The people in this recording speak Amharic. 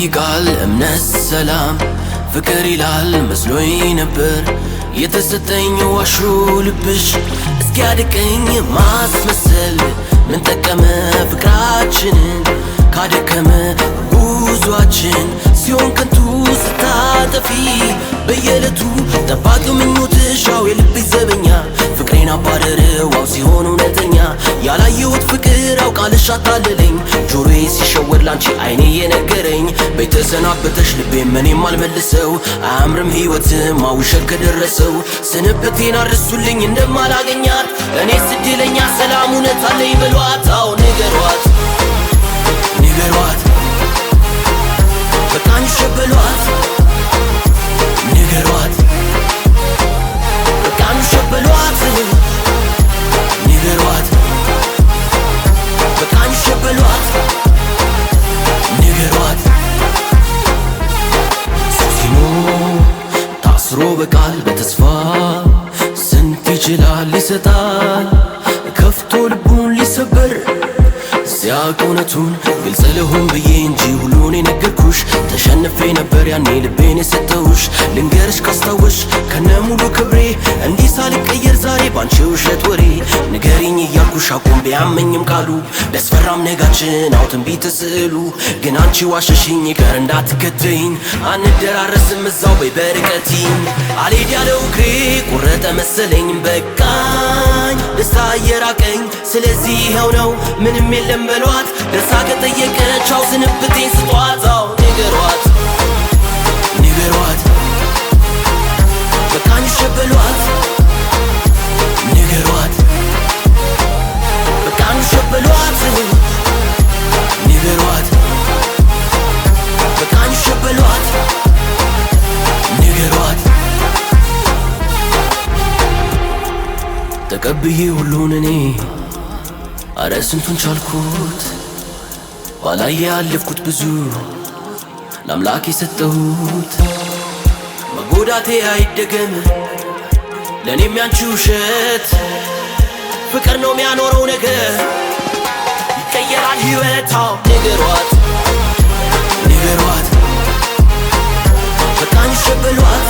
ይጠይቃል እምነት ሰላም ፍቅር ይላል መስሎኝ ነበር የተሰጠኝ ዋሹ ልብሽ እስኪያድቀኝ ማስመሰል ምን ጠቀመ ፍቅራችንን ካደከመ ጉዟችን ሲሆን ከንቱ ስታጠፊ በየዕለቱ ጠባቂው ምኞትሽ ያው የልቤ ዘበኛ ፍቅሬን አባረረዋው ሲሆን እውነተኛ ያላየሁት ፍቅር አውቃልሽ አታለለኝ ጆሮዬ ሲሸወድ ላንቺ አይኔ የነገረኝ በተሰናበተሽ ልቤም እኔም አልመልሰው አያምርም ሕይወትም ውሸት ከደረሰው ስንብቴን አድርሱልኝ እንደማላገኛት እኔስ እድለኛ ሰላም እውነት አለኝ በሏት አዎ ንገሯት ንገሯት በቃኝ ሸበሏት ንገሯት በቃኝ ሸበሏት ንገሯት በቃኝ ሸበሏት ንገሯት ሱሲኖ ታስሮ በቃል በተስፋ ስንት ይችላል ይሰጣል ከፍቶ ልቡን ሊሰበር ሲያውቅ እውነቱን ግልጽ ልሁን ብዬ እንጂ ሁሉን የነገርኩሽ ተሸንፌ ነበር ያኔ ልቤን የሰጠውሽ ልንገርሽ ካስታወሽ ከነ ሙሉ ክብሬ እንዲህ ሳልቀየር ዛሬ ባንቺ ውሸት ወሬ ንገሪኝ እያልኩሽ አቁም ቢያመኝም ቃሉ ቢያስፈራም ነጋችን አው ትንቢት ስዕሉ ግን አንቺ ዋሸሽኝ ይቀር እንዳትከተይኝ አንደራረስም እዛው በይ በርቀቲኝ አልሄድ ያለው እግሬ ቆረጠ መሰለኝ በቃኝ ደስታ እየራቀኝ ስለዚህ ይኸው ነው ምንም የለም በሏት ደርሳ ከጠየቀች አው ስንብቴን ስጧት አው ንገሯት ንገሯት በቃኝ ሸበሏት ንገሯት በቃኝ ሸበሏት ንገሯት በቃኝ ሸበሏት ንገሯት ተቀብዬ ሁሉን እኔ አረ ስንቱን ቻልኩት ባላየ ያለፍኩት ብዙ ለአምላክ የሰጠሁት መጎዳቴ አይደገም ለእኔም ያንቺ ውሸት ፍቅር ነው የሚያኖረው ነገር ይቀየራል ሕይወታው ንገሯት ንገሯት በቃኝ ሸበሏት